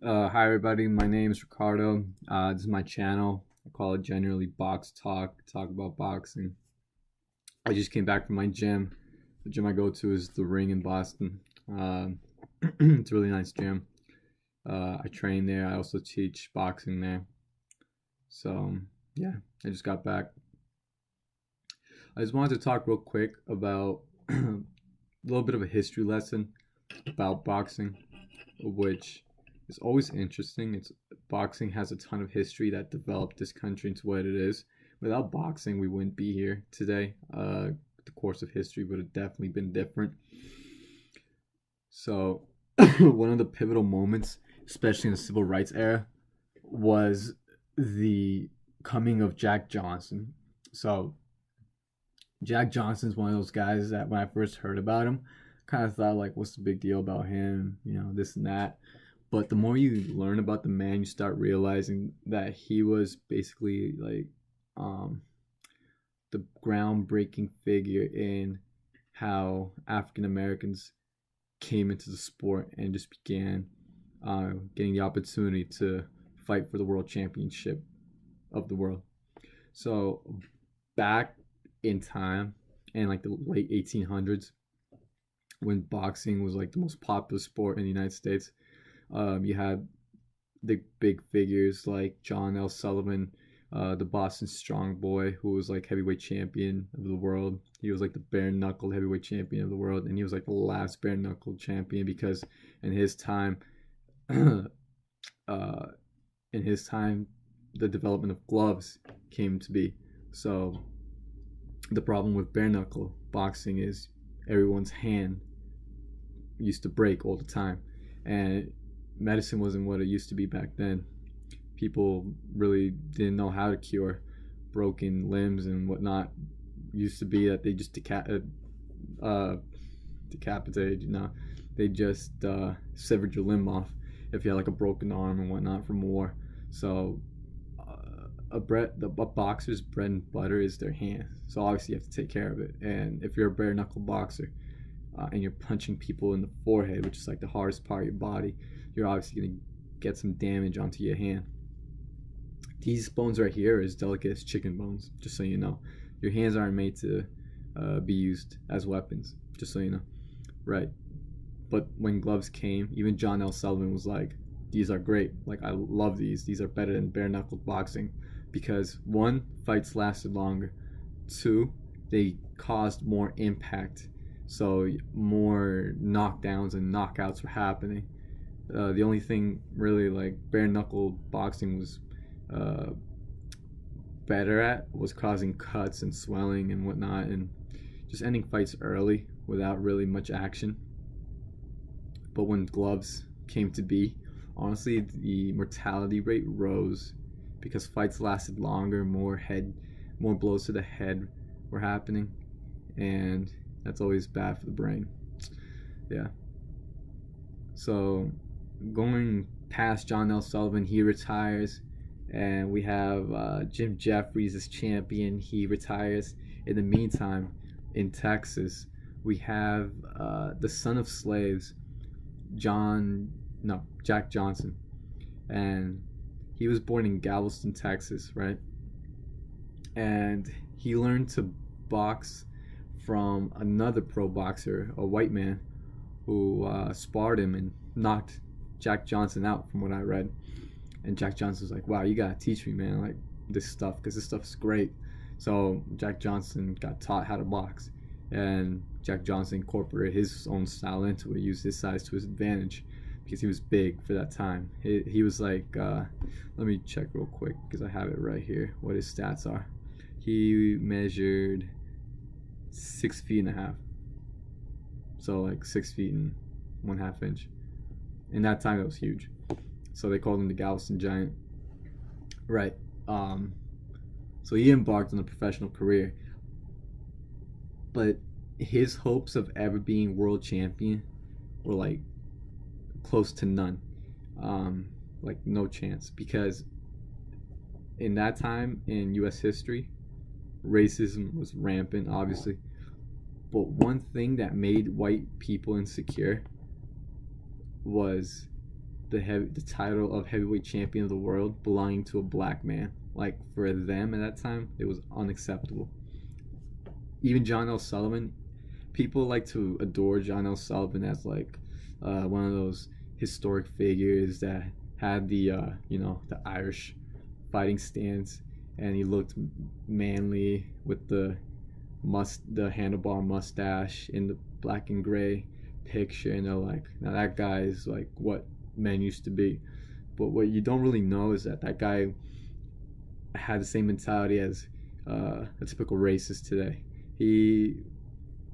Hi everybody, my name is Ricardo. This is my channel. I call it generally Box Talk. Talk about boxing. I just came back from my gym. The gym I go to is the Ring in Boston. It's a really nice gym. I train there. I also teach boxing there. So yeah, I just got back. I just wanted to talk real quick about a little bit of a history lesson about boxing, which is always interesting. It's Boxing has a ton of history that developed this country into what it is. Without boxing, we wouldn't be here today. The course of history would have definitely been different. So, one of the pivotal moments, especially in the civil rights era, was the coming of Jack Johnson. So, Jack Johnson's one of those guys that when I first heard about him, kind of thought like, what's the big deal about him? This and that. But the more you learn about the man, you start realizing that he was basically like um, the groundbreaking figure in how African Americans came into the sport and just began getting the opportunity to fight for the world championship of the world. So back in time, in like the late 1800s, when boxing was like the most popular sport in the United States, you had the big figures like John L. Sullivan, the Boston Strong Boy, who was like heavyweight champion of the world. He was like the bare knuckle heavyweight champion of the world, and he was like the last bare knuckle champion because in his time, uh, in his time, the development of gloves came to be. So the problem with bare knuckle boxing is everyone's hand used to break all the time, and medicine wasn't what it used to be back then. People really didn't know how to cure broken limbs and whatnot. It used to be that they just decapitated, they just severed your limb off if you had like a broken arm and whatnot from war. So a boxer's bread and butter is their hand. So obviously you have to take care of it. And if you're a bare knuckle boxer and you're punching people in the forehead, which is like the hardest part of your body, you're obviously going to get some damage onto your hand. These bones right here are as delicate as chicken bones, just so you know. Your hands aren't made to be used as weapons, just so you know. Right. But when gloves came, even John L. Sullivan was like, these are great. Like, I love these. These are better than bare knuckle boxing because one, fights lasted longer. Two, they caused more impact. So more knockdowns and knockouts were happening. The only thing really like bare knuckle boxing was uh, better at was causing cuts and swelling and whatnot, and just ending fights early without really much action. But when gloves came to be, honestly, the mortality rate rose because fights lasted longer, more blows to the head were happening, and that's always bad for the brain. Yeah. So going past John L. Sullivan, he retires, and we have Jim Jeffries as champion. He retires. In the meantime, in Texas, we have the son of slaves, John, no, Jack Johnson, and he was born in Galveston, Texas, right? And he learned to box from another pro boxer, a white man, who sparred him and knocked Jack Johnson out, from what I read. And Jack Johnson was like, "Wow, you gotta teach me, man, like this stuff, because this stuff's great." So Jack Johnson got taught how to box, and Jack Johnson incorporated his own style into it, used his size to his advantage, because he was big for that time. He was like, let me check real quick because I have it right here. What his stats are? He measured 6 feet and a half, so like 6 feet and 1/2 inch. In that time, it was huge. So they called him the Galveston Giant. Right. So he embarked on a professional career, but his hopes of ever being world champion were like close to none. Like no chance, because in that time in U.S. history, racism was rampant, obviously. But one thing that made white people insecure was the title of heavyweight champion of the world belonging to a black man. Like for them at that time, it was unacceptable. Even John L. Sullivan, people like to adore John L. Sullivan as like one of those historic figures that had the the Irish fighting stance, and he looked manly with the handlebar mustache in the black and gray picture, and they're like, now that guy is like what men used to be. But what you don't really know is that guy had the same mentality as a typical racist today. He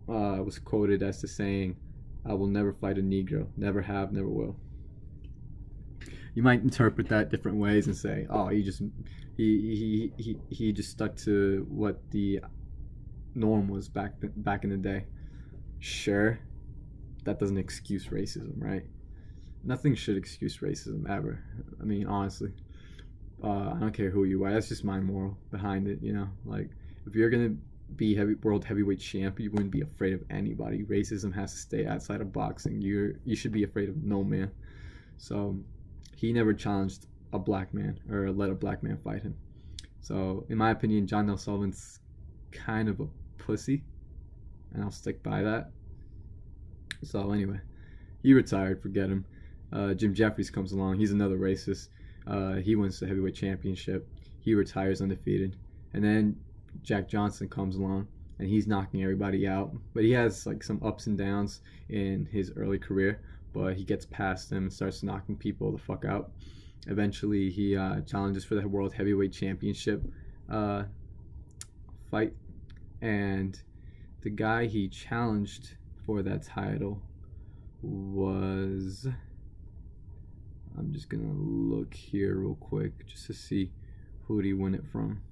was quoted as the saying, "I will never fight a Negro, never have, never will." You might interpret that different ways and say, "Oh, he just stuck to what the norm was back in the day." Sure, that doesn't excuse racism, right? Nothing should excuse racism ever. I mean, honestly, I don't care who you are. That's just my moral behind it. Like if you're gonna be world heavyweight champ, you wouldn't be afraid of anybody. Racism has to stay outside of boxing. You should be afraid of no man. So he never challenged a black man or let a black man fight him. So in my opinion, John L. Sullivan's kind of a pussy, and I'll stick by that. So anyway, he retired. Forget him. Jim Jeffries comes along. He's another racist. He wins the heavyweight championship. He retires undefeated. And then Jack Johnson comes along, and he's knocking everybody out. But he has like some ups and downs in his early career. But he gets past them and starts knocking people the fuck out. Eventually, he challenges for the World Heavyweight Championship fight. And the guy he challenged for that title was... I'm just gonna look here real quick just to see who did he win it from.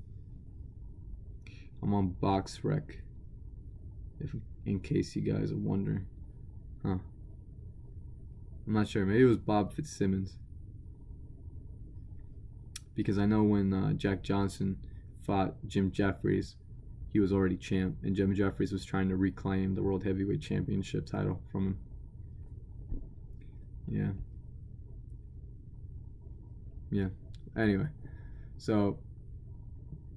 I'm on BoxRec, in case you guys are wondering. I'm not sure. Maybe it was Bob Fitzsimmons. Because I know when Jack Johnson fought Jim Jeffries, he was already champ, and Jim Jeffries was trying to reclaim the World Heavyweight Championship title from him. Yeah. Anyway, so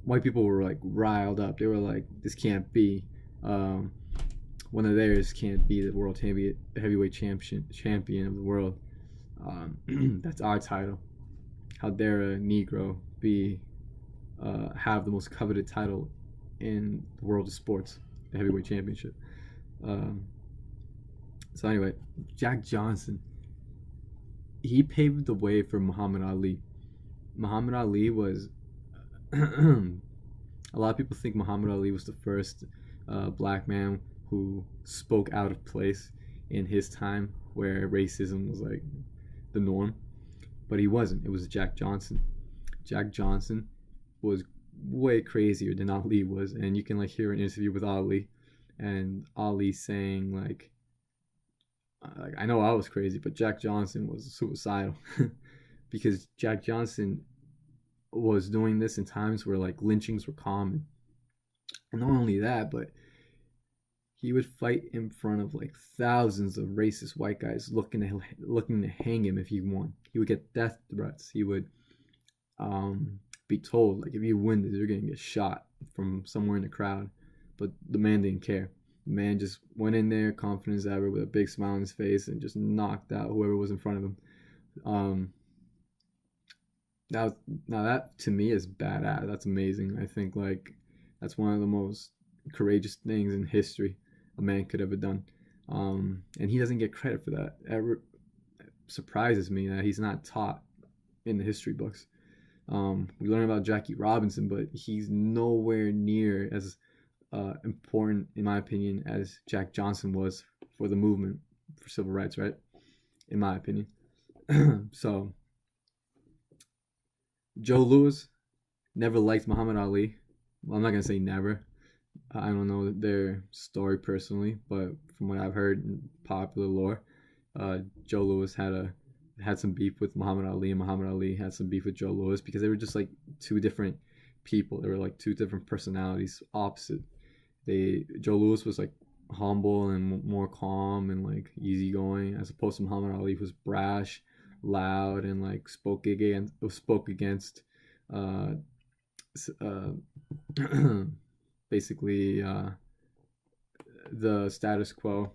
white people were like riled up. They were like, "This can't be. One of theirs can't be the world heavyweight champion of the world. That's our title. How dare a Negro be have the most coveted title in the world of sports, the heavyweight championship?" So anyway, Jack Johnson, he paved the way for Muhammad Ali. Muhammad Ali was a lot of people think Muhammad Ali was the first black man who spoke out of place in his time where racism was like the norm, but he wasn't. It was Jack Johnson. Jack Johnson was way crazier than Ali was, and you can like hear an interview with Ali, and Ali saying like I know I was crazy, but Jack Johnson was suicidal. Because Jack Johnson was doing this in times where like lynchings were common. And not only that, but he would fight in front of like thousands of racist white guys looking to hang him if he won. He would get death threats. He would be told like, if you win this, you're gonna get shot from somewhere in the crowd. But the man didn't care. The man just went in there, confident as ever, with a big smile on his face, and just knocked out whoever was in front of him. Now that to me is badass. That's amazing. I think like that's one of the most courageous things in history a man could ever done. And he doesn't get credit for that. It surprises me that he's not taught in the history books. We learn about Jackie Robinson, but he's nowhere near as important, in my opinion, as Jack Johnson was for the movement for civil rights, right? In my opinion. So Joe Louis never liked Muhammad Ali. Well, I'm not gonna say never. I don't know their story personally, but from what I've heard in popular lore, Joe Louis had some beef with Muhammad Ali, and Muhammad Ali had some beef with Joe Louis because they were just like two different people. They were like two different personalities, opposite. Joe Louis was like humble and more calm and like easygoing, as opposed to Muhammad Ali, who was brash, loud and like spoke against uh, uh, basically the status quo.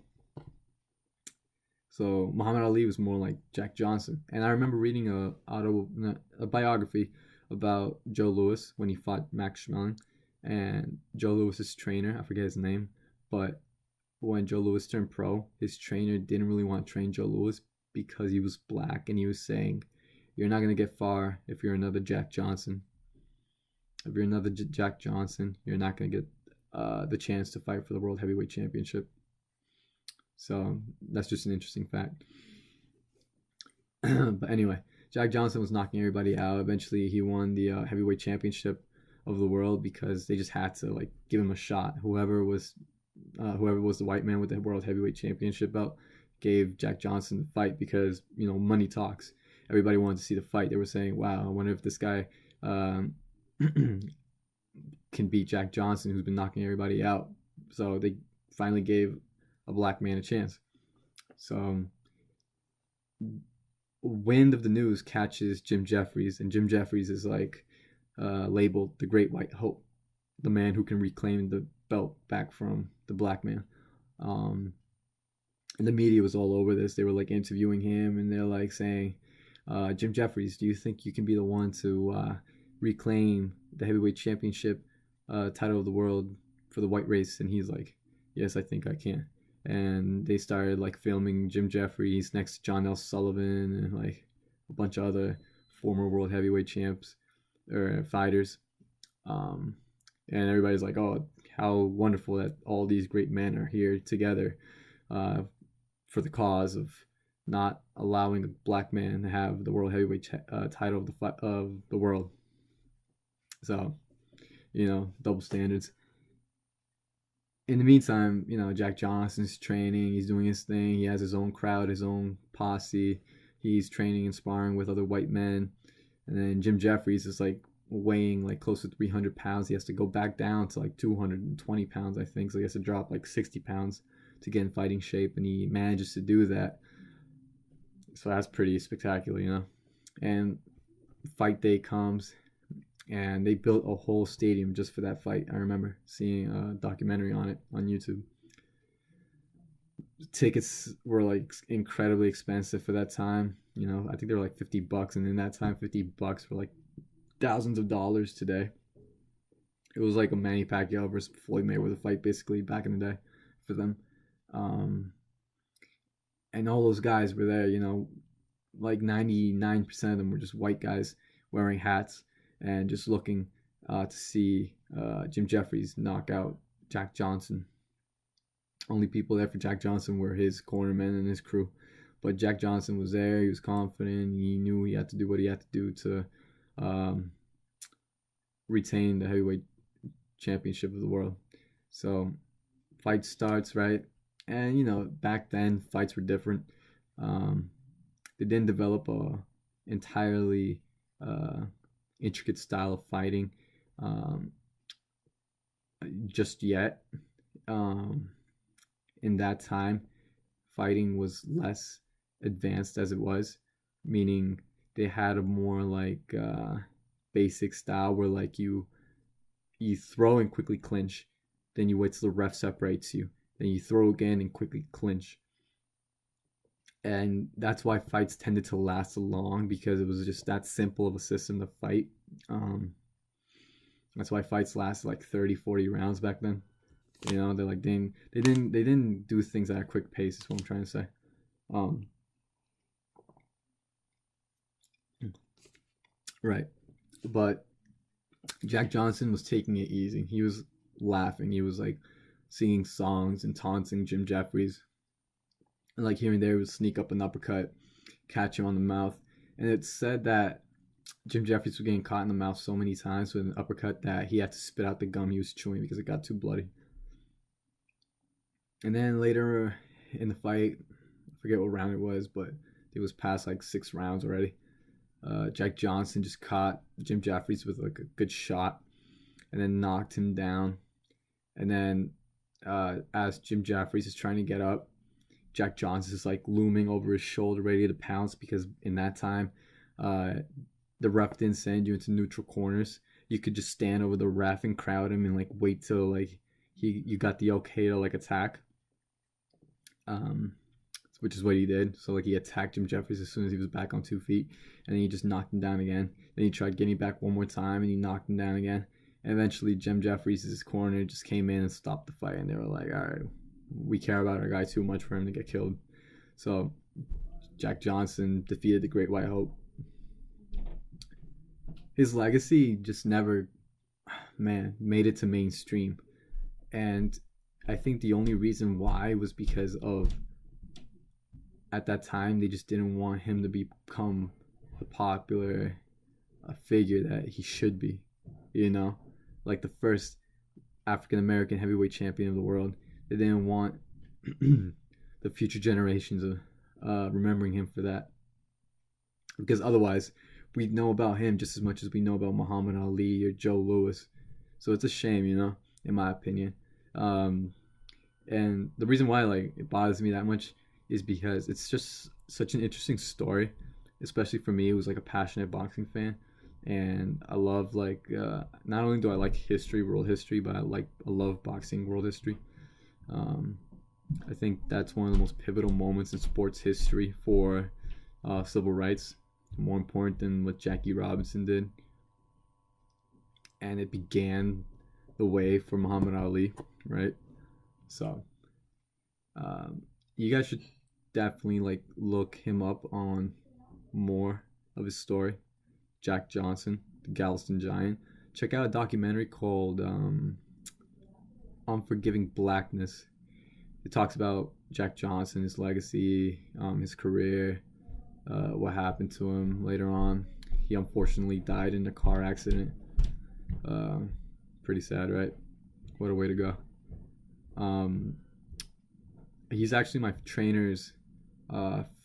So Muhammad Ali was more like Jack Johnson, and I remember reading a biography about Joe Louis when he fought Max Schmeling, and Joe Louis's trainer, I forget his name, but when Joe Louis turned pro, his trainer didn't really want to train Joe Louis because he was black, and he was saying, "You're not gonna get far if you're another Jack Johnson. If you're another Jack Johnson, you're not gonna get the chance to fight for the World Heavyweight Championship." So that's just an interesting fact. But anyway, Jack Johnson was knocking everybody out. Eventually, he won the heavyweight championship of the world because they just had to like give him a shot. Whoever was the white man with the world heavyweight championship belt gave Jack Johnson the fight because money talks. Everybody wanted to see the fight. They were saying, "Wow, I wonder if this guy can beat Jack Johnson, who's been knocking everybody out." So they finally gave a black man a chance. So wind of the news catches Jim Jeffries, and Jim Jeffries is like labeled the Great White Hope, the man who can reclaim the belt back from the black man. And the media was all over this. They were like interviewing him, and they're like saying, Jim Jeffries, do you think you can be the one to reclaim the heavyweight championship title of the world for the white race? And he's like, yes, I think I can. And they started like filming Jim Jeffries next to John L. Sullivan and like a bunch of other former world heavyweight champs or fighters. And everybody's like, oh, how wonderful that all these great men are here together for the cause of not allowing a black man to have the world heavyweight title of the world. So, double standards. In the meantime, Jack Johnson's training. He's doing his thing. He has his own crowd, his own posse. He's training and sparring with other white men. And then Jim Jeffries is like weighing like close to 300 pounds. He has to go back down to like 220 pounds, I think. So he has to drop like 60 pounds to get in fighting shape. And he manages to do that. So that's pretty spectacular. And fight day comes, and they built a whole stadium just for that fight. I remember seeing a documentary on it on YouTube. Tickets were like incredibly expensive for that time. I think they were like $50, and in that time, $50 were like thousands of dollars today. It was like a Manny Pacquiao versus Floyd Mayweather fight, basically, back in the day for them. And all those guys were there. Like 99% of them were just white guys wearing hats and just looking to see Jim Jeffries knock out Jack Johnson. Only people there for Jack Johnson were his cornermen and his crew. But Jack Johnson was there. He was confident. He knew he had to do what he had to do to retain the heavyweight championship of the world. So fight starts, right? And, back then, fights were different. They didn't develop a entirely intricate style of fighting just yet. In that time, fighting was less advanced as it was, meaning they had a more like basic style where like you throw and quickly clinch, then you wait till the ref separates you, then you throw again and quickly clinch. And that's why fights tended to last long, because it was just that simple of a system to fight. That's why fights lasted like 30, 40 rounds back then. They like they didn't do things at a quick pace, is what I'm trying to say. Right. But Jack Johnson was taking it easy. He was laughing. He was like singing songs and taunting Jim Jeffries. And like here and there, he would sneak up an uppercut, catch him on the mouth. And it's said that Jim Jeffries was getting caught in the mouth so many times with an uppercut that he had to spit out the gum he was chewing because it got too bloody. And then later in the fight, I forget what round it was, but it was past like 6 rounds already. Jack Johnson just caught Jim Jeffries with like a good shot and then knocked him down. And then as Jim Jeffries is trying to get up, Jack Johnson is like looming over his shoulder, ready to pounce, because in that time, uh, the ref didn't send you into neutral corners. You could just stand over the ref and crowd him and like wait till like you got the okay to like attack. Um, which is what he did. So like he attacked Jim Jeffries as soon as he was back on 2 feet, and then he just knocked him down again. Then he tried getting back one more time, and he knocked him down again. And eventually, Jim Jeffries' corner just came in and stopped the fight, and they were like, "All right, we care about our guy too much for him to get killed." So Jack Johnson defeated the Great White Hope. His legacy just never, man, made it to mainstream, and I think the only reason why was because of, at that time, they just didn't want him to become the popular figure that he should be, you know, like the first African American heavyweight champion of the world. They didn't want the future generations of remembering him for that, because otherwise we know about him just as much as we know about Muhammad Ali or Joe Louis. So it's a shame, you know, in my opinion. And the reason why like it bothers me that much is because it's just such an interesting story, especially for me who's like a passionate boxing fan. And I love like not only do I like history, world history, but I love boxing world history. I think that's one of the most pivotal moments in sports history for civil rights, more important than what Jackie Robinson did. And it began the way for Muhammad Ali, right? So you guys should definitely like look him up on more of his story. Jack Johnson, the Galveston Giant. Check out a documentary called Unforgiving Blackness. It talks about Jack Johnson, his legacy, his career, what happened to him later on. He unfortunately died in a car accident. Pretty sad, right? What a way to go. He's actually my trainer's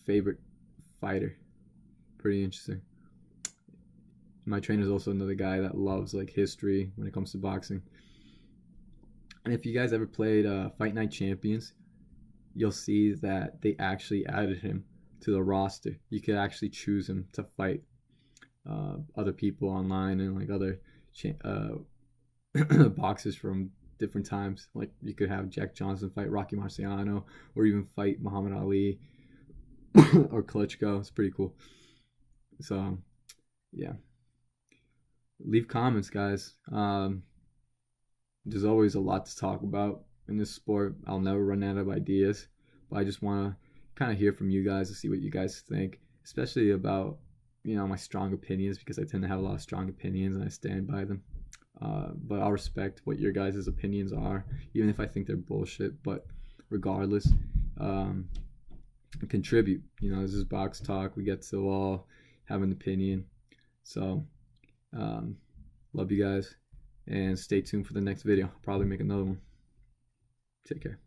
favorite fighter. Pretty interesting. My trainer's also another guy that loves like history when it comes to boxing. And if you guys ever played Fight Night Champions, you'll see that they actually added him to the roster. You could actually choose him to fight other people online and like other boxers from different times. Like you could have Jack Johnson fight Rocky Marciano, or even fight Muhammad Ali or Klitschko. It's pretty cool. So yeah, leave comments, guys. There's always a lot to talk about in this sport. I'll never run out of ideas, but I just want to kind of hear from you guys to see what you guys think, especially about, you know, my strong opinions, because I tend to have a lot of strong opinions and I stand by them. But I'll respect what your guys' opinions are, even if I think they're bullshit. But regardless, contribute. You know, this is Box Talk. We get to all have an opinion. So, love you guys, and stay tuned for the next video. I'll probably make another one. Take care.